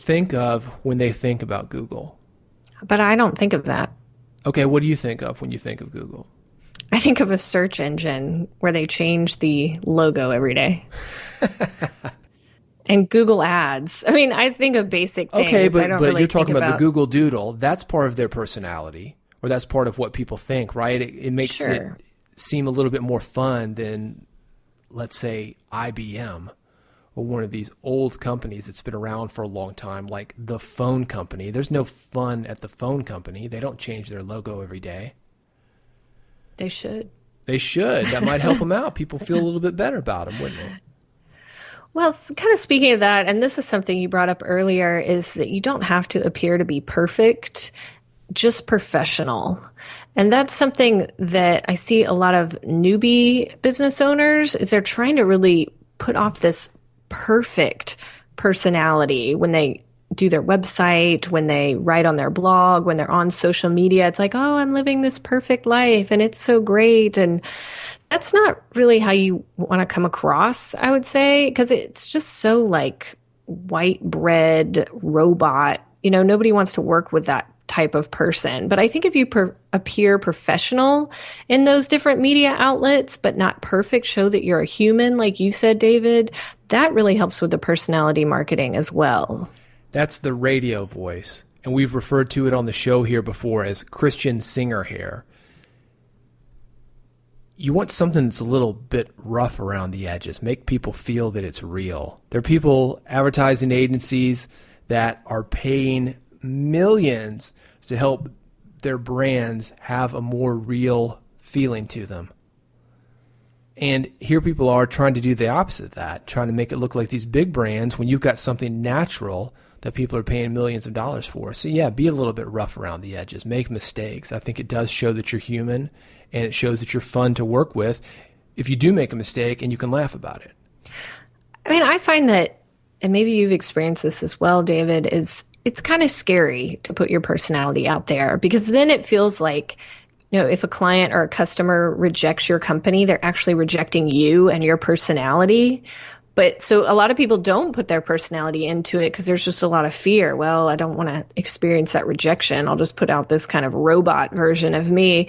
think of when they think about Google? But I don't think of that. Okay, what do you think of when you think of Google? I think of a search engine where they change the logo every day. And Google Ads. I mean, I think of basic things. Okay, I don't but really you're talking think about the Google Doodle. That's part of their personality, or that's part of what people think, right? It makes it seem a little bit more fun than, let's say, IBM or one of these old companies that's been around for a long time, like the phone company. There's no fun at the phone company. They don't change their logo every day. They should. They should. That might help them out. People feel a little bit better about them, wouldn't they? Well, kind of speaking of that, and this is something you brought up earlier, is that you don't have to appear to be perfect, just professional. And that's something that I see a lot of newbie business owners is they're trying to really put off this perfect personality when they do their website, when they write on their blog, when they're on social media. It's like, oh, I'm living this perfect life and it's so great. And that's not really how you want to come across, I would say, because it's just so like white bread robot. You know, nobody wants to work with that type of person. But I think if you appear professional in those different media outlets, but not perfect, show that you're a human, like you said, David, that really helps with the personality marketing as well. That's the radio voice. And we've referred to it on the show here before as Christian singer hair. You want something that's a little bit rough around the edges, make people feel that it's real. There are people, advertising agencies, that are paying millions to help their brands have a more real feeling to them. And here people are trying to do the opposite of that, trying to make it look like these big brands when you've got something natural that people are paying millions of dollars for. So yeah, be a little bit rough around the edges, make mistakes. I think it does show that you're human, and it shows that you're fun to work with if you do make a mistake and you can laugh about it. I mean, I find that, and maybe you've experienced this as well, David, is it's kind of scary to put your personality out there because then it feels like, you know, if a client or a customer rejects your company, they're actually rejecting you and your personality. But so a lot of people don't put their personality into it because there's just a lot of fear. Well, I don't want to experience that rejection. I'll just put out this kind of robot version of me.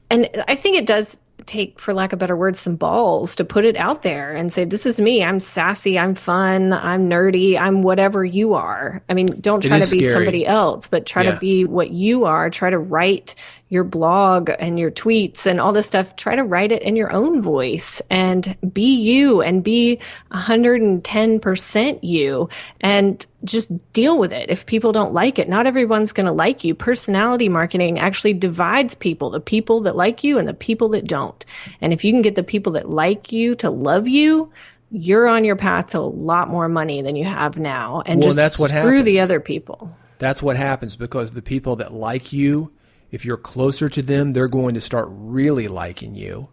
And I think it does take, for lack of better words, some balls to put it out there and say, this is me. I'm sassy. I'm fun. I'm nerdy. I'm whatever you are. I mean, don't try to be somebody else, but try to be what you are. Try to write your blog and your tweets and all this stuff. Try to write it in your own voice and be you and be 110% you and just deal with it. If people don't like it, not everyone's going to like you. Personality marketing actually divides people, the people that like you and the people that don't. And if you can get the people that like you to love you, you're on your path to a lot more money than you have now. And that's what screw happens. The other people. That's what happens because the people that like you, if you're closer to them, they're going to start really liking you.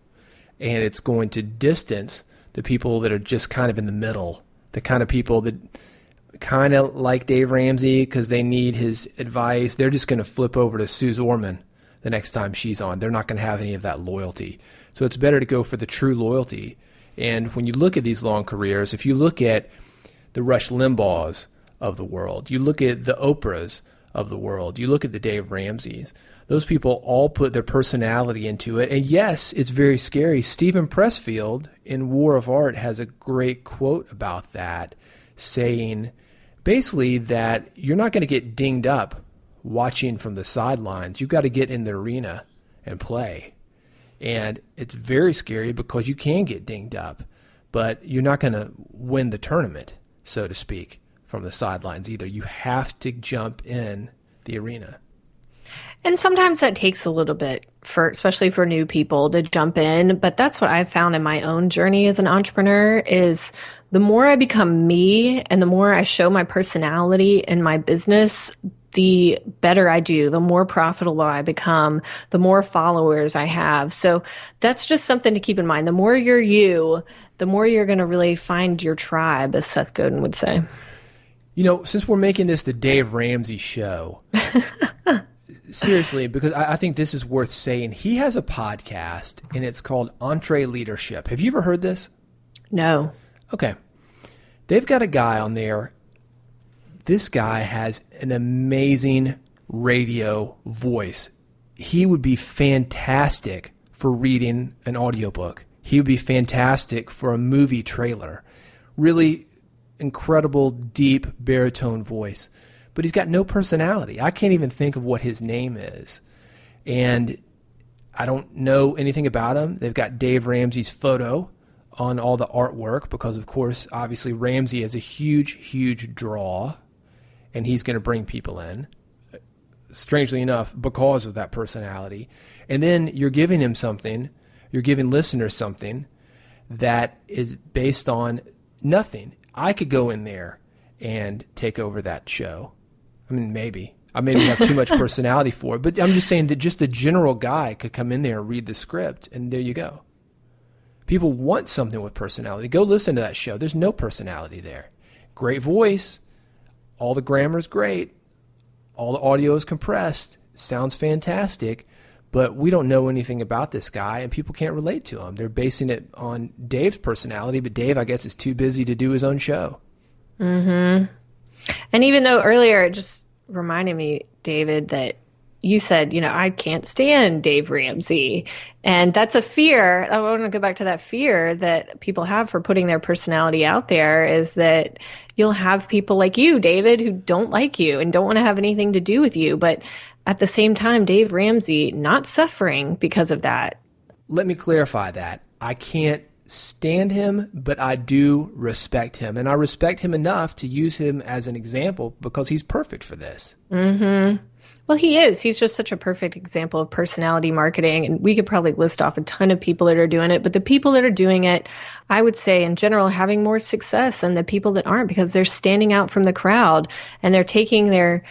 And it's going to distance the people that are just kind of in the middle, the kind of people that kind of like Dave Ramsey because they need his advice. They're just going to flip over to Suze Orman the next time she's on. They're not going to have any of that loyalty. So it's better to go for the true loyalty. And when you look at these long careers, if you look at the Rush Limbaughs of the world, you look at the Oprahs of the world, you look at the Dave Ramseys, those people all put their personality into it. And yes, it's very scary. Stephen Pressfield in War of Art has a great quote about that, saying basically that you're not going to get dinged up watching from the sidelines. You've got to get in the arena and play. And it's very scary because you can get dinged up, but you're not going to win the tournament, so to speak, from the sidelines either. You have to jump in the arena. And sometimes that takes a little bit especially for new people to jump in. But that's what I've found in my own journey as an entrepreneur is the more I become me and the more I show my personality in my business, the better I do, the more profitable I become, the more followers I have. So that's just something to keep in mind. The more you're you, the more you're going to really find your tribe, as Seth Godin would say. You know, since we're making this the Dave Ramsey show, seriously, because I think this is worth saying. He has a podcast, and it's called Entree Leadership. Have you ever heard this? No. Okay. They've got a guy on there this guy has an amazing radio voice. He would be fantastic for reading an audiobook. He would be fantastic for a movie trailer. Really incredible, deep baritone voice. But he's got no personality. I can't even think of what his name is. And I don't know anything about him. They've got Dave Ramsey's photo on all the artwork because, of course, obviously Ramsey is a huge, huge draw, and he's going to bring people in, strangely enough, because of that personality. And then you're giving him something, you're giving listeners something that is based on nothing. I could go in there and take over that show. I mean, maybe. I maybe have too much personality for it, but I'm just saying that just the general guy could come in there and read the script, and there you go. People want something with personality. Go listen to that show. There's no personality there. Great voice. All the grammar's great. All the audio is compressed. Sounds fantastic, but we don't know anything about this guy, and people can't relate to him. They're basing it on Dave's personality, but Dave, I guess, is too busy to do his own show. Mm-hmm. And even though earlier it just reminded me, David, that you said, I can't stand Dave Ramsey. And that's a fear. I want to go back to that fear that people have for putting their personality out there, is that you'll have people like you, David, who don't like you and don't want to have anything to do with you. But at the same time, Dave Ramsey not suffering because of that. Let me clarify that. I can't stand him, but I do respect him. And I respect him enough to use him as an example because he's perfect for this. Mm-hmm. Well, he is. He's just such a perfect example of personality marketing. And we could probably list off a ton of people that are doing it. But the people that are doing it, I would say in general, having more success than the people that aren't, because they're standing out from the crowd and they're taking their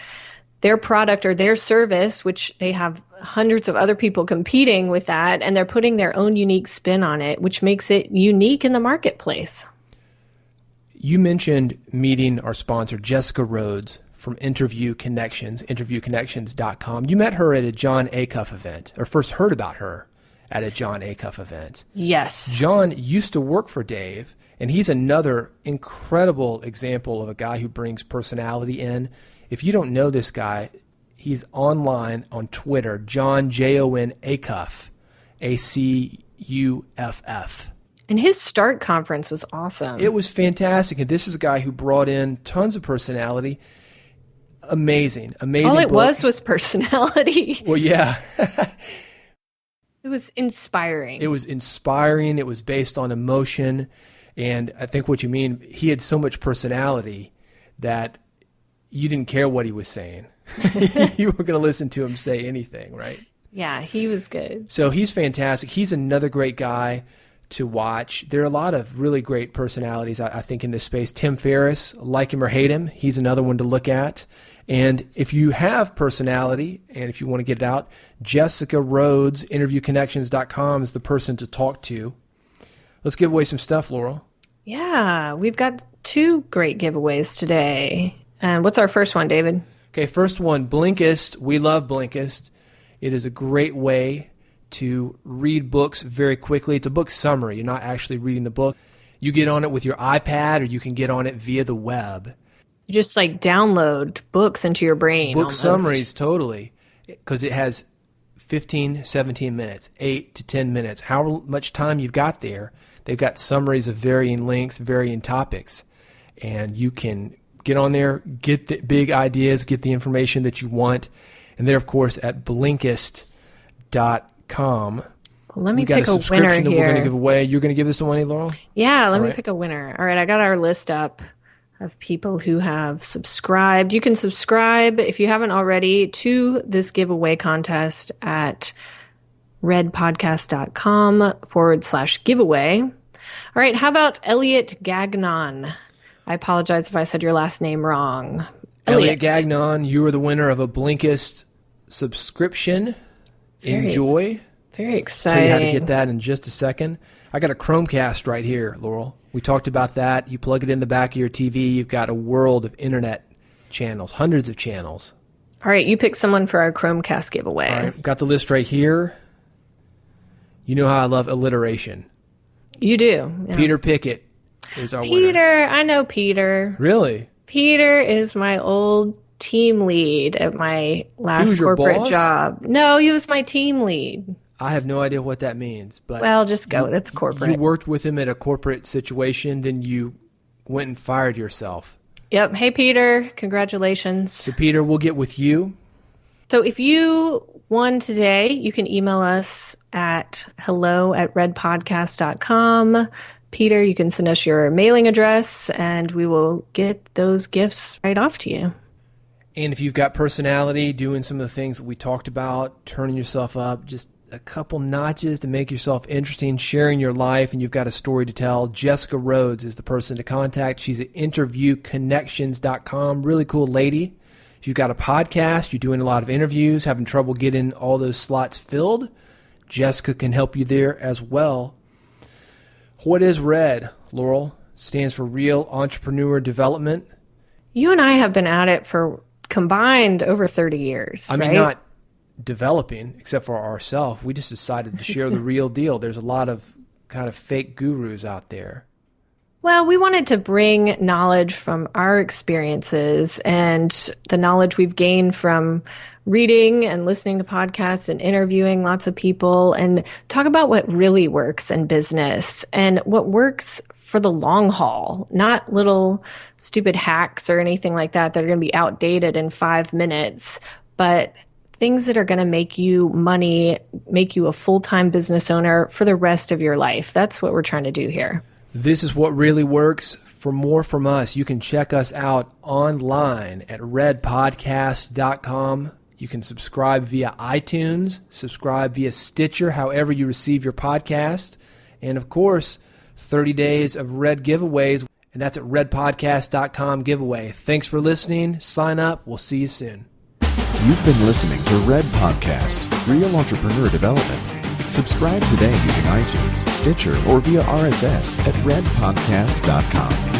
product or their service, which they have hundreds of other people competing with that, and they're putting their own unique spin on it, which makes it unique in the marketplace. You mentioned meeting our sponsor, Jessica Rhodes from Interview Connections, interviewconnections.com. You met her at a John Acuff event, or first heard about her at a John Acuff event. Yes. John used to work for Dave, and he's another incredible example of a guy who brings personality in. If you don't know this guy, he's online on Twitter, John, Jon Acuff, Acuff. And his start conference was awesome. It was fantastic. And this is a guy who brought in tons of personality. Amazing. All it book. was personality. Well, yeah. It was inspiring. It was inspiring. It was based on emotion. And I think what you mean, he had so much personality that you didn't care what he was saying. You were going to listen to him say anything, right? Yeah, he was good. So he's fantastic. He's another great guy to watch. There are a lot of really great personalities, I think, in this space. Tim Ferriss, like him or hate him, he's another one to look at. And if you have personality and if you want to get it out, Jessica Rhodes, interviewconnections.com is the person to talk to. Let's give away some stuff, Laurel. Yeah, we've got 2 great giveaways today. And what's our first one, David? Okay, first one, Blinkist. We love Blinkist. It is a great way to read books very quickly. It's a book summary. You're not actually reading the book. You get on it with your iPad, or you can get on it via the web. You just download books into your brain. Book almost. Summaries, totally, because it has 15, 17 minutes, 8 to 10 minutes. How much time you've got there, they've got summaries of varying lengths, varying topics, and you can get on there, get the big ideas, get the information that you want, and they're, of course, at Blinkist.com. Well, let me we got pick a a winner subscription that here. we're going to give away. You're going to give this away, Laurel? Yeah, let me pick a winner. All right, I got our list up of people who have subscribed. You can subscribe, if you haven't already, to this giveaway contest at redpodcast.com/giveaway. All right, how about Elliot Gagnon? I apologize if I said your last name wrong. Elliot Gagnon, you are the winner of a Blinkist subscription. Enjoy. Very exciting. Tell you how to get that in just a second. I got a Chromecast right here, Laurel. We talked about that. You plug it in the back of your TV. You've got a world of internet channels, hundreds of channels. All right, you pick someone for our Chromecast giveaway. All right, got the list right here. You know how I love alliteration. You do. Yeah. Peter Pickett is our winner. Peter, I know Peter. Really? Peter is my old team lead at my last your corporate boss? job. No, he was my team lead. I have no idea what that means, but Well, just go. That's corporate. you worked with him at a corporate situation, then you went and fired yourself. Yep. Hey, Peter. Congratulations. So, Peter, we'll get with you. So if you won today, you can email us at hello@redpodcast.com. Peter, you can send us your mailing address, and we will get those gifts right off to you. And if you've got personality, doing some of the things that we talked about, turning yourself up just a couple notches to make yourself interesting, sharing your life, and you've got a story to tell, Jessica Rhodes is the person to contact. She's at interviewconnections.com. Really cool lady. If you've got a podcast, you're doing a lot of interviews, having trouble getting all those slots filled, Jessica can help you there as well. What is RED, Laurel? Stands for Real Entrepreneur Development. You and I have been at it for combined over 30 years, I mean, right? not developing, except for ourselves. We just decided to share the real deal. There's a lot of kind of fake gurus out there. Well, we wanted to bring knowledge from our experiences and the knowledge we've gained from reading and listening to podcasts and interviewing lots of people and talk about what really works in business and what works for the long haul, not little stupid hacks or anything like that that are going to be outdated in 5 minutes, but things that are going to make you money, make you a full-time business owner for the rest of your life. That's what we're trying to do here. This is what really works. For more from us, you can check us out online at redpodcast.com. You can subscribe via iTunes, subscribe via Stitcher, however you receive your podcast. And of course, 30 days of Red giveaways, and that's at redpodcast.com giveaway. Thanks for listening. Sign up. We'll see you soon. You've been listening to Red Podcast, Real Entrepreneur Development. Subscribe today using iTunes, Stitcher, or via RSS at redpodcast.com.